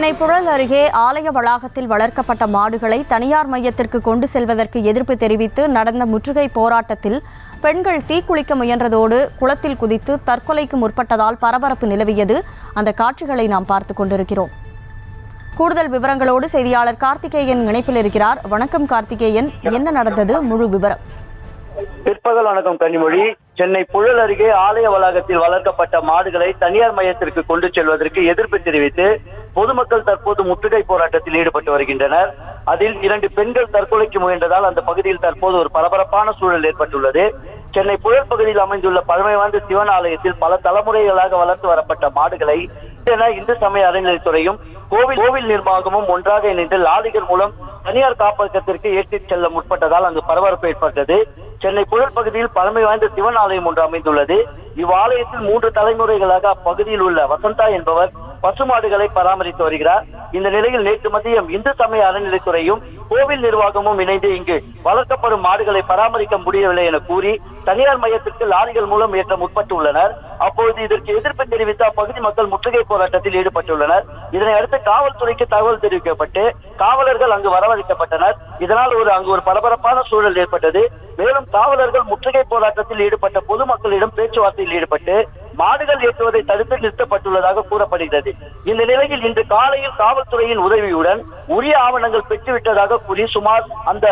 சென்னை புழல் அருகே ஆலய வளாகத்தில் வளர்க்கப்பட்ட மாடுகளை தனியார் மையத்திற்கு கொண்டு செல்வதற்கு எதிர்ப்பு தெரிவித்து நடந்த முற்றுகை போராட்டத்தில் பெண்கள் தீக்குளிக்க முயன்றதோடு குளத்தில் குதித்து தற்கொலைக்கு முற்பட்டதால் பரபரப்பு நிலவியது. அந்த காட்சிகளை நாம் பார்த்துக் கொண்டிருக்கிறோம். கூடுதல் விவரங்களோடு செய்தியாளர் கார்த்திகேயன் இணைப்பில் இருக்கிறார். வணக்கம் கார்த்திகேயன், என்ன நடந்தது, முழு விவரம்? பிற்பகல் வணக்கம் கனிமொழி. சென்னை புழல் அருகே ஆலய வளாகத்தில் வளர்க்கப்பட்ட மாடுகளை தனியார் மையத்திற்கு கொண்டு செல்வதற்கு எதிர்ப்பு தெரிவித்து பொதுமக்கள் தற்போது முற்றுகை போராட்டத்தில் ஈடுபட்டு வருகின்றனர். அதில் 2 பெண்கள் தற்கொலைக்கு முயன்றதால் அந்த பகுதியில் தற்போது ஒரு பரபரப்பான சூழல் ஏற்பட்டுள்ளது. சென்னை புழல் பகுதியில் அமைந்துள்ள பழமை வாய்ந்த சிவன் ஆலயத்தில் பல தலைமுறைகளாக வளர்த்து வரப்பட்ட மாடுகளை இந்து சமய அறநிலையத்துறையும் கோவில் நிர்வாகமும் ஒன்றாக இணைந்து லாரிகள் மூலம் தனியார் காப்பகத்திற்கு ஏற்றிச் செல்ல முற்பட்டதால் அங்கு பரபரப்பு ஏற்பட்டது. சென்னை புழல் பகுதியில் பழமை வாய்ந்த சிவன் ஆலயம் ஒன்று அமைந்துள்ளது. இவ்வாலயத்தில் 3 தலைமுறைகளாக அப்பகுதியில் உள்ள வசந்தா என்பவர் பசுமாடுகளை பராமரித்து வருகிறார். இந்த நிலையில் நேற்று மதியம் இந்து சமய அறநிலைத்துறையும் கோவில் நிர்வாகமும் இணைந்து இங்கு வளர்க்கப்படும் மாடுகளை பராமரிக்க முடியவில்லை என கூறி தனியார் மையத்திற்கு லாரிகள் மூலம் ஏற்ற முற்பட்டுள்ளனர். அப்பொழுது இதற்கு எதிர்ப்பு தெரிவித்து அப்பகுதி மக்கள் முற்றுகை போராட்டத்தில் ஈடுபட்டுள்ளனர். இதனை அடுத்து காவல்துறைக்கு தகவல் தெரிவிக்கப்பட்டு காவலர்கள் அங்கு வரவழைக்கப்பட்டனர். இதனால் அங்கு ஒரு பரபரப்பான சூழல் ஏற்பட்டது. மேலும் காவலர்கள் முற்றுகை போராட்டத்தில் ஈடுபட்ட பொதுமக்களிடம் பேச்சுவார்த்தையில் ஈடுபட்டு மாடுகள் ஏற்றுவதை தடுத்து நிறுத்தப்பட்டுள்ளதாக கூறப்படுகிறது. இந்த நிலையில் இன்று காலையில் காவல்துறையின் உதவியுடன் உரிய ஆவணங்கள் பெற்றுவிட்டதாக கூறி சுமார் அந்த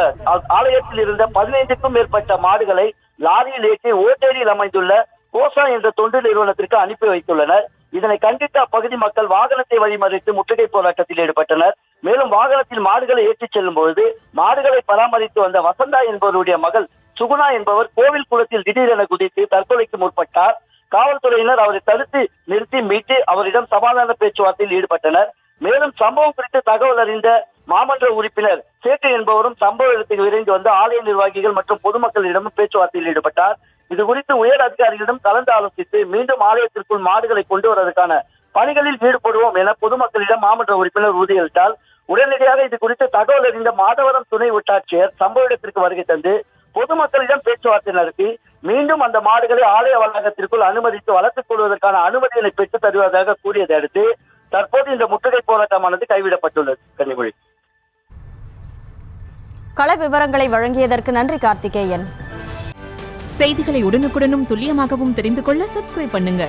ஆலயத்தில் இருந்த 15க்கும் மேற்பட்ட மாடுகளை லாரியில் ஏற்றி ஓட்டேரியில் அமைந்துள்ள கோசா என்ற தொண்டு நிறுவனத்திற்கு அனுப்பி வைத்துள்ளனர். இதனை கண்டித்து அப்பகுதி மக்கள் வாகனத்தை வழிமறித்து முற்றுகை போராட்டத்தில் ஈடுபட்டனர். மேலும் வாகனத்தில் மாடுகளை ஏற்றிச் செல்லும் பொழுது மாடுகளை பராமரித்து வந்த வசந்தா என்பவருடைய மகள் சுகுணா என்பவர் கோவில் குளத்தில் திடீரென குதித்து தற்கொலைக்கு முற்பட்டார். காவல்துறையினர் அவரை தடுத்து நிறுத்தி மீட்டு அவரிடம் சமாதான பேச்சுவார்த்தையில் ஈடுபட்டனர். மேலும் சம்பவம் குறித்து தகவல் அறிந்த மாமன்ற உறுப்பினர் சேட்டு என்பவரும் சம்பவ இடத்துக்கு விரைந்து வந்து ஆலய நிர்வாகிகள் மற்றும் பொதுமக்களிடமும் பேச்சுவார்த்தையில் ஈடுபட்டார். இது குறித்து உயர் அதிகாரிகளிடம் கலந்து ஆலோசித்து மீண்டும் ஆலயத்திற்குள் மாடுகளை கொண்டு வருவதற்கான பணிகளில் ஈடுபடுவோம் என பொதுமக்களிடம் மாமன்ற உறுப்பினர் உறுதியளித்தார். உடனடியாக இது குறித்து தகவல் அறிந்த மாதவரம் துணை வட்டாட்சியர் சம்பவ இடத்திற்கு வருகை தந்து பொதுமக்களிடம் பேச்சுவார்த்தை நடத்தி மீண்டும் அந்த மாடுகளை ஆலய வளாகத்திற்குள் அனுமதித்து வளர்த்துக் கொள்வதற்கான அனுமதியை பெற்றுத் தருவதாக கூறியதை அடுத்து தற்போது இந்த முற்றுகை போராட்டமானது கைவிடப்பட்டுள்ளது. கன்னிமொழி, கள விவரங்களை வழங்கியதற்கு நன்றி கார்த்திகேயன். செய்திகளை உடனுக்குடனும் துல்லியமாகவும் தெரிந்து கொள்ள சப்ஸ்கிரைப் பண்ணுங்க.